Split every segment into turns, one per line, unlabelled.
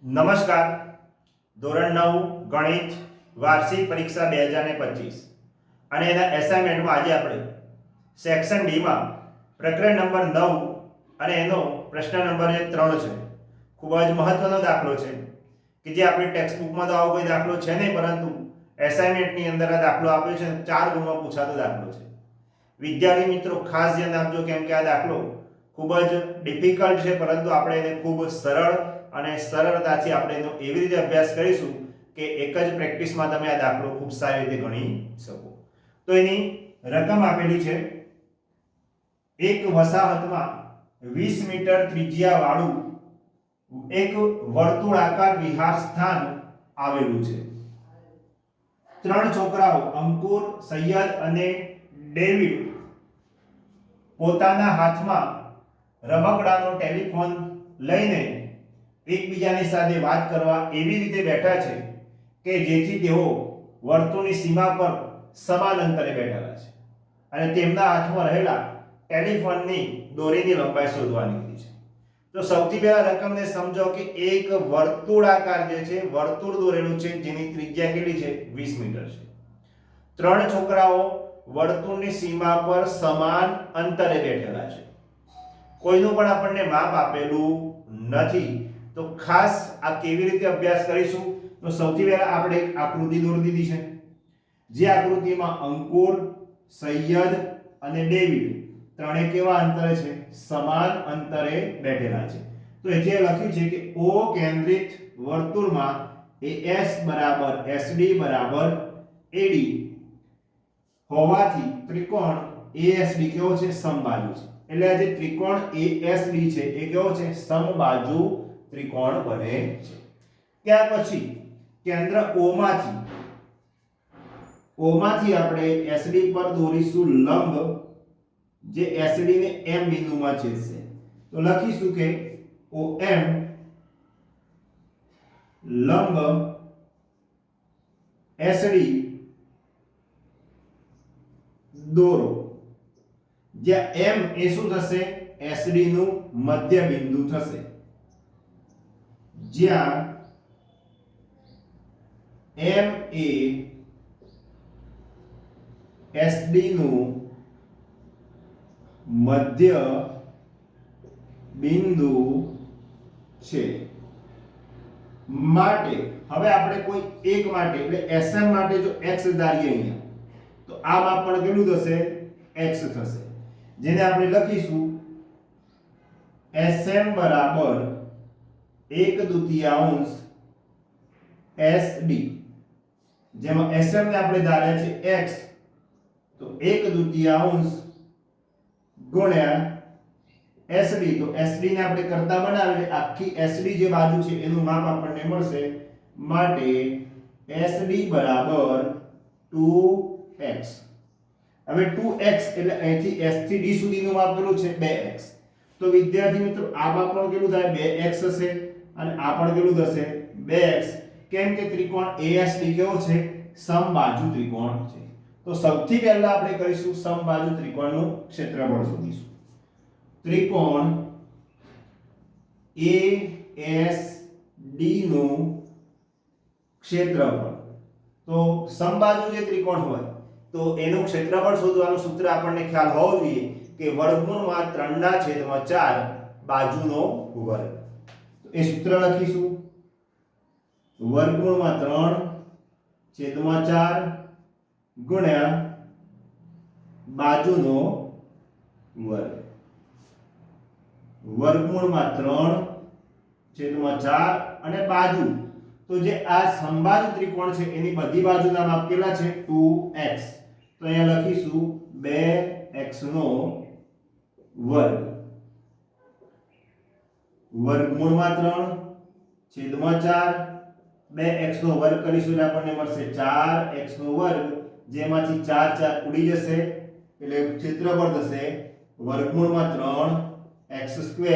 નમસ્કાર. ધોરણ 9 ગણિત વાર્ષિક પરીક્ષા 2025 અને એના એસાઇનમેન્ટમાં આજે આપણે સેક્શન ડી માં પ્રકરણ નંબર 9 અને એનો પ્રશ્ન નંબર 3 છે. ખૂબ જ મહત્વનો દાખલો છે કે જે આપણી ટેક્સ્ટ બુકમાં તો આવો કોઈ દાખલો છે નહીં, પરંતુ એસાઇનમેન્ટની અંદર આ દાખલો આપ્યો છે. 4 ગુણમાં પૂછાતો દાખલો છે. વિદ્યાર્થી મિત્રો ખાસ ધ્યાન આપજો, કેમ કે આ દાખલો ખૂબ જ ડિફિકલ્ટ છે, પરંતુ આપણે એને ખૂબ સરળ અને સરળતાથી આપણે એનો એવી રીતે અભ્યાસ કરીશું કે એક જ પ્રેક્ટિસમાં તમે આ દાખલો ખૂબ સારી રીતે ગણી શકો. તો એની રકમ આપેલી છે. એક વસાહતમાં 20 મીટર ત્રિજ્યા વાળું એક વર્તુળાકાર વિહાર સ્થાન આવેલું છે. 3 છોકરાઓ અંકુર, સૈયદ અને ડેવિડ પોતાના હાથમાં રમકડાનો ટેલિફોન લઈને એકબીજાની સાથે વાત કરવા એવી રીતે બેઠા છે કે જેથી તેઓ વર્તુળની સીમા પર સમાન અંતરે બેઠેલા છે અને તેમના હાથમાં રહેલા ટેલિફોનની દોરીની લંબાઈ શોધવાની છે. તો સૌથી પહેલા રકમને સમજો કે એક વર્તુળાકાર જે છે, વર્તુળ દોરેલું છે જેની ત્રિજ્યા કેટલી છે? 20 મીટર છે. 3 છોકરાઓ વર્તુળની સીમા પર સમાન અંતરે બેઠેલા છે. કોઈનું પણ આપણને માપ આપેલું નથી. તો ખાસ આ કેવી રીતે અભ્યાસ કરીશું? તો સૌથી પહેલા આપણે એક આકૃતિ દોરી દીધી છે. જે આકૃતિમાં અંકુર, સૈયદ અને ડેવિડ ત્રણે કેવા અંતરે છે? સમાન અંતરે બેઠેલા છે. તો એટલે લખ્યું છે કે O કેન્દ્રિત વર્તુળમાં AS બરાબર SD બરાબર AD હોવાથી ત્રિકોણ ASD કેવો છે? સમબાજુ છે. એટલે આ જે ત્રિકોણ ASD છે એ કેવો છે? સમબાજુ ત્રિકોણ બને છે. ત્યાર પછી કેન્દ્ર O માંથી આપણે SD પર દોરીશું લંબ, જે SD ને M બિંદુમાં છેદશે. તો લખીશું કે OM લંબ SD દોરો. જ્યાં M એ શું થશે? SD નું મધ્ય બિંદુ થશે. જ્યાં M એ SD નું મધ્ય બિંદુ છે. માટે હવે આપણે કોઈ એક માટે એટલે SM માટે જો x ધારીએ અહીંયા, તો આ માપ પણ કેટલું થશે? x થશે. જેને આપણે લખીશું SM બરાબર 1/2 SD. જેમાં SM ને આપણે ધાર્યા છે x, તો 1/2 ગુણ્યા SD. તો SD ને આપણે કરતા બનાવીએ, આખી SD જે બાજુ છે એનું માપ આપણને મળશે. માટે SD બરાબર 2x. હવે 2x એટલે અહીંથી S થી D સુધીનું માપ કેટલું છે? 2x. તો વિદ્યાર્થી મિત્રો આ માપ પણ કેટલું થાય? 2x હશે અને આ પણ કેટલું થશે? 2x. કેમ કે ત્રિકોણ ASD કેવો છે? સમબાજુ ત્રિકોણ છે. તો સૌથી પહેલા આપણે કરીશું સમબાજુ ત્રિકોણનું ક્ષેત્રફળ શોધીશું. ત્રિકોણ ASD નું ક્ષેત્રફળ. તો સમબાજુ જે ત્રિકોણ હોય તો એનું ક્ષેત્રફળ શોધવાનું સૂત્ર આપણને ખ્યાલ હોવો જોઈએ કે વર્ગમૂળમાં 3/4 બાજુનો વર્ગ. તો એ સૂત્ર લખીશું. વર્ગમૂળમાં 3/4 ગુણ્યા બાજુનો વર્ગ. વર્ગમૂળમાં 3/4 અને બાજુ. તો જે આ સમબાજુ ત્રિકોણ છે એની બધી બાજુના માપ કેટલા છે? 2x. તો અહીંયા લખીશું 2x નો વર્ગ. વર્ગમૂળમાં 3/4 2x નો વર્ગ કરીશું એટલે આપણને મળશે 4x નો વર્ગ, જેમાંથી 4 4 ઉડી જશે એટલે ક્ષેત્રફળ થશે વર્ગમૂળમાં 3x².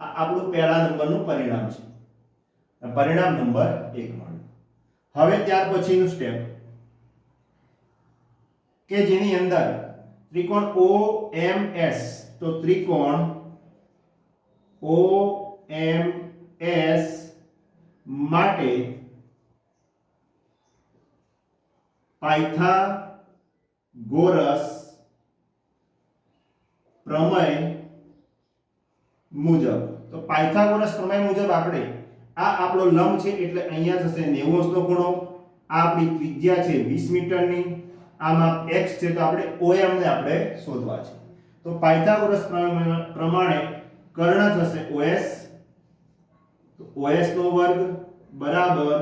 આ આપણું પહેલા નંબરનું પરિણામ છે. પરિણામ નંબર 1 મળ્યું. હવે ત્યાર પછીનું સ્ટેપ કે જેની અંદર ત્રિકોણ OMS. તો ત્રિકોણ OMS માટે પાયથાગોરસ પ્રમેય મુજબ, તો પાયથાગોરસ પ્રમેય મુજબ આપણે આ આપણો લંબ છે એટલે અહીંયા થશે 90 નો ખૂણો, આ આપણી ત્રિજ્યા છે 20 મીટરની, આમાં x છે તો આપણે OM ને આપણે શોધવા છે. તો પાયથાગોરસ પ્રમાણે કર્ણ થશે OS, તો OS નો વર્ગ બરાબર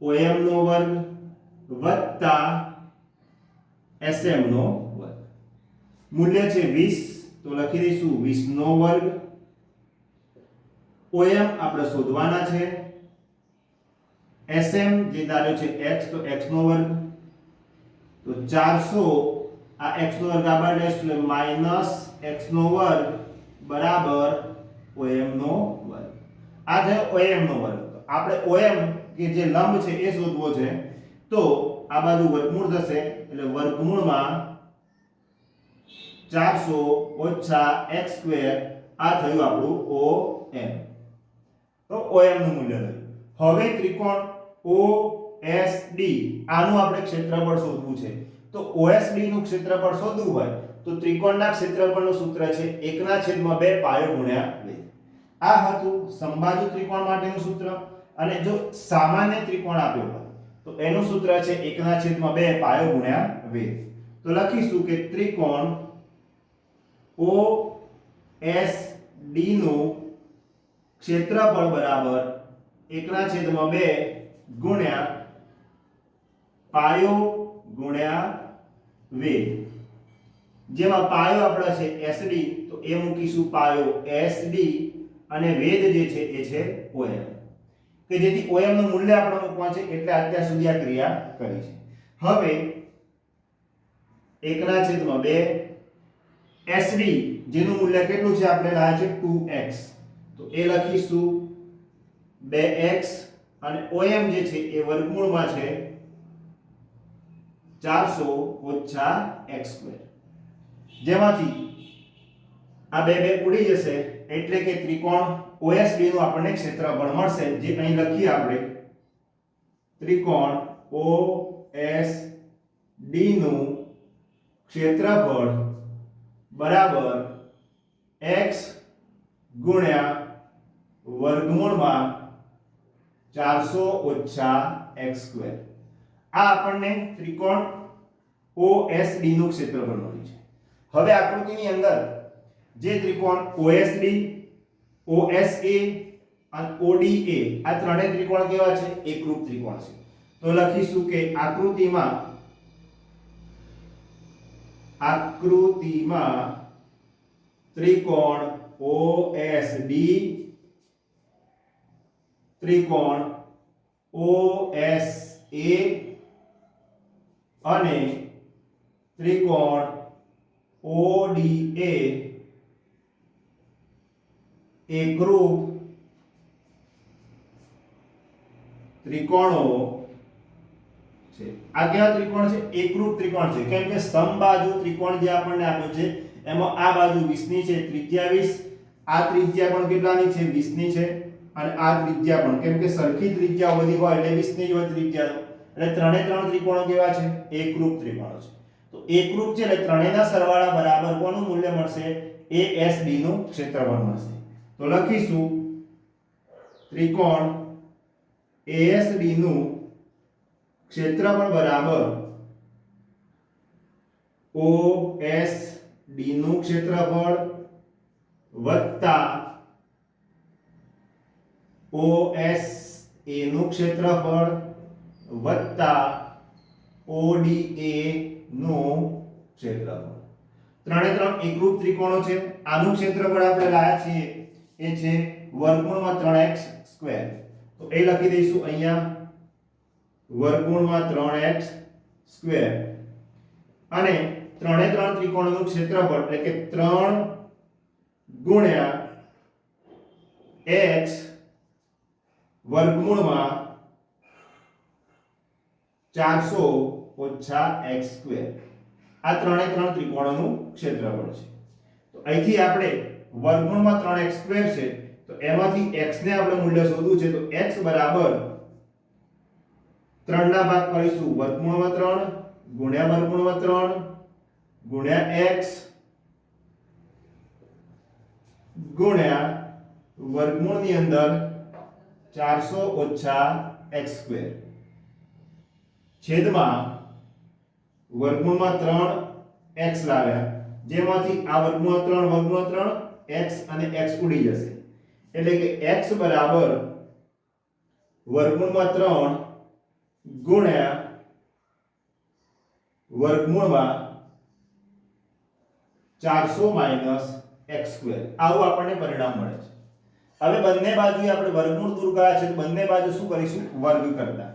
OM નો વર્ગ વત્તા SM નો વર્ગ. મૂલ્ય છે 20 તો લખી દઈશું 20 નો વર્ગ. OM આપણે શોધવાના છે. SM જે ધાર્યો છે x તો x નો વર્ગ, તો 400 આ x નો વર્ગ આ બાર લેશું એટલે માઈનસ x નો વર્ગ બરાબર OM નો વર્ગ. આ થયો OM નો વર્ગ. તો આપણે OM કે જે લંબ છે એ શોધવો છે, તો આ બાજુ વર્ગમૂળ થશે એટલે વર્ગમૂળમાં 400 ઓછા x સ્ક્વેર, આ થયું આપણું OM. તો OM નું મૂલ્ય થયું. હવે ત્રિકોણ OSD આનું આપણે ક્ષેત્રફળ શોધવું છે. તો OSD નું ક્ષેત્રફળ શોધવું હોય તો ત્રિકોણના ક્ષેત્રફળનું સૂત્ર છે 1/2 પાયો ગુણ્યા વેધ. આ હતું સમબાજુ ત્રિકોણ માટેનું સૂત્ર. અને જો સામાન્ય ત્રિકોણ આપ્યો હોય તો એનું સૂત્ર છે 1/2 પાયો ગુણ્યા વેધ. તો લખીશું કે ત્રિકોણ OSD નું ક્ષેત્રફળ બરાબર 1/2 ગુણ્યા પાયો ગુણ્યા વેધ. જેમાં પાયો આપણો છે SD તો એ મૂકીશું પાયો SD અને વેધ જે છે એ છે OM, કે જેથી OM નું મૂલ્ય આપણે મૂકવા છે એટલે અત્યાર સુધી આ ક્રિયા કરી છે. હવે 1/2 SD જેનું મૂલ્ય કેટલું છે આપણે લાવ્યા છે 2x, તો એ લખીશું 2x અને OM જે છે એ વર્ગમૂળમાં છે 400 ઓછા x સ્ક્વેર. જેમાંથી આ બે ઉડી જશે એટલે કે ત્રિકોણ OSD નું આપણને ક્ષેત્રફળ મળશે, જે અહીં લખીએ આપણે ત્રિકોણ OSD નું ક્ષેત્રફળ બરાબર x ગુણ્યા વર્ગમૂળમાં 400 ઓછા x સ્ક્વેર. આ આપણને ત્રિકોણ OSD નું ક્ષેત્રફળ મળ્યું છે. હવે આકૃતિની અંદર જે ત્રિકોણ OSD, OSA અને ODA આ ત્રણેય ત્રિકોણ કેવા છે? એકરૂપ ત્રિકોણ છે. તો લખીશું કે આકૃતિમાં ત્રિકોણ OSD, ત્રિકોણ OSA અને ત્રિકોણ ODA એકરૂપ ત્રિકોણો છે. આ કેવા ત્રિકોણ છે? એકરૂપ ત્રિકોણ છે. કેમ કે સમબાજુ ત્રિકોણ જે આપણને આપ્યો છે એમાં આ બાજુ 20 ની છે, ત્રિજ્યા 20, આ ત્રિજ્યા પણ કેટલાની છે? 20 ની છે, અને આ ત્રિજ્યા પણ, કેમ કે સરખી ત્રિજ્યા બધી હોય એટલે 20 ની જ હોય ત્રિજ્યા. એટલે ત્રણે ત્રણ ત્રિકોણો કેવા છે? એકરૂપ ત્રિકોણો છે. તો એકરૂપ છે એટલે ત્રણેયના સરવાળા બરાબર કોનું મૂલ્ય મળશે? ASD નું ક્ષેત્રફળ મળશે. તો લખીશું ત્રિકોણ ASD નું ક્ષેત્રફળ બરાબર OSD નું ક્ષેત્રફળ વત્તા OSA નું ક્ષેત્રફળ વત્તા ODA નું ક્ષેત્રફળ. ત્રણે ત્રણ એકરૂપ ત્રિકોણો છે. આનું ક્ષેત્રફળ આપણે લાયા છીએ એ છે વર્ગમૂળમાં 3x સ્ક્વેર. તો એ લખી દઈશું અહીંયા વર્ગમૂળમાં 3x સ્ક્વેર. અને ત્રણે ત્રણ ત્રિકોણોનું ક્ષેત્રફળ એટલે કે 3 ગુણ્યા x વર્ગમૂળમાં 400 ઓછા x સ્ક્વેર. આ ત્રણે ત્રણ ત્રિકોણોનું ક્ષેત્રફળ છે. તો અહીંથી આપણે વર્ગમૂળમાં 3x સ્ક્વેર છે તો એમાંથી x ને આપણે મૂલ્ય શોધવું છે તો x બરાબર 3 ના ભાગ કરીશું વર્ગમૂળમાં 3 ગુણ્યા વર્ગમૂળમાં 3 ગુણ્યા x ગુણ્યા વર્ગમૂળની અંદર 400 ઓછા x² છેદમાં વર્ગમૂળમાં 3 x લાવ્યા જેમાંથી આ વર્ગમૂળમાં 3 x અને x ઉડી જશે એટલે કે x બરાબર વર્ગમૂળમાં 3 ગુણ્યા વર્ગમૂળમાં 400 માઈનસ x² આવું આપણને પરિણામ મળે છે. હવે બંને બાજુએ આપણે વર્ગમૂળ દૂર કર્યા છે તો બંને બાજુ શું કરીશું વર્ગ કરતા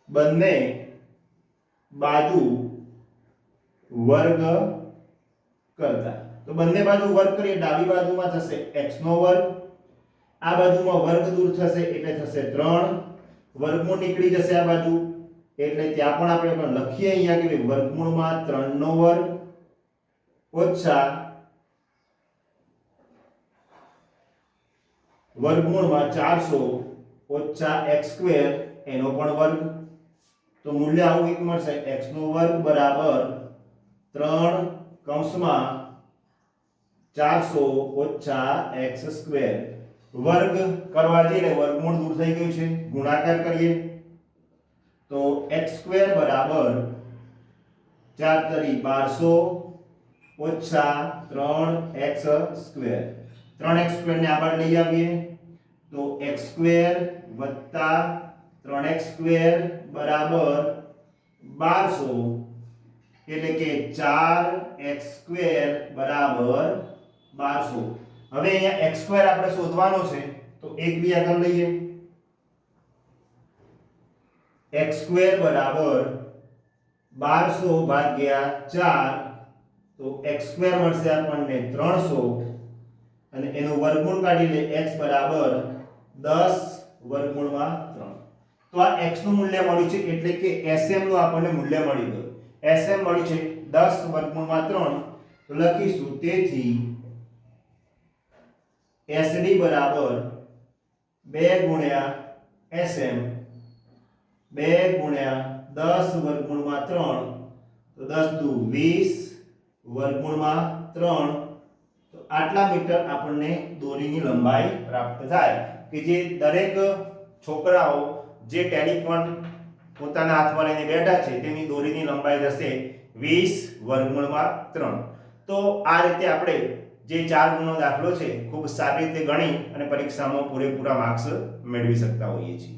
બંને બાજુ વર્ગ કરતા તો બંને બાજુ વર્ગ કરીએ ડાબી બાજુમાં થશે x નો વર્ગ આ બાજુમાં વર્ગ દૂર થશે એટલે થશે 3 વર્ગમૂળ નીકળી જશે આ બાજુ એટલે ત્યાં પણ આપણે લખીએ અહીંયા કે વર્ગમૂળમાં 3 નો વર્ગ ઓછા વર્ગમૂળમાં 400 ઓછા x² એનો પણ વર્ગ તો મૂલ્ય આવું એક મળશે x નો વર્ગ બરાબર 3 કૌંસમાં 400 ઓછા x² વર્ગ કરવા જઈને વર્ગમૂળ દૂર થઈ ગયું છે ગુણાકાર કરીએ તો x² બરાબર 4 તરી 1200 ઓછા 3x² 3x² ને આગળ લઈ આવીએ તો x² વત્તા 3x² બરાબર 1200 એટલે કે 4x² બરાબર 1200 હવે અહીંયા x² આપણે શોધવાનો છે તો એક બી આગળ લઈએ x² બરાબર 1200 ભાગ્યા 4 તો x² મળશે આપણને 300 અને એનું વર્ગમૂળ કાઢી લે x બરાબર 10 વર્ગમૂળમાં 3 તો આ x નું મૂલ્ય મળ્યું છે એટલે કે sm નું આપણને મૂલ્ય મળી ગયું sm મળ્યું છે 10 વર્ગમૂળમાં 3 તો લખીશું તેથી sd બરાબર 2 ગુણ્યા sm 2 ગુણ્યા 10 વર્ગમૂળમાં 3 તો 10 દુ 20 વર્ગમૂળમાં 3 તો આટલા મીટર આપણને દોરીની લંબાઈ પ્રાપ્ત થાય કે જે દરેક છોકરાઓ જે ટેલિફોન પોતાના હાથમાં લઈને બેઠા છે તેની દોરીની લંબાઈ થશે 20 વર્ગમૂળમાં 3 તો આ રીતે આપણે જે 4 ગુણનો દાખલો છે ખૂબ સારી રીતે ગણી અને પરીક્ષામાં પૂરેપૂરા માર્ક્સ મેળવી શકતા હોઈએ છીએ.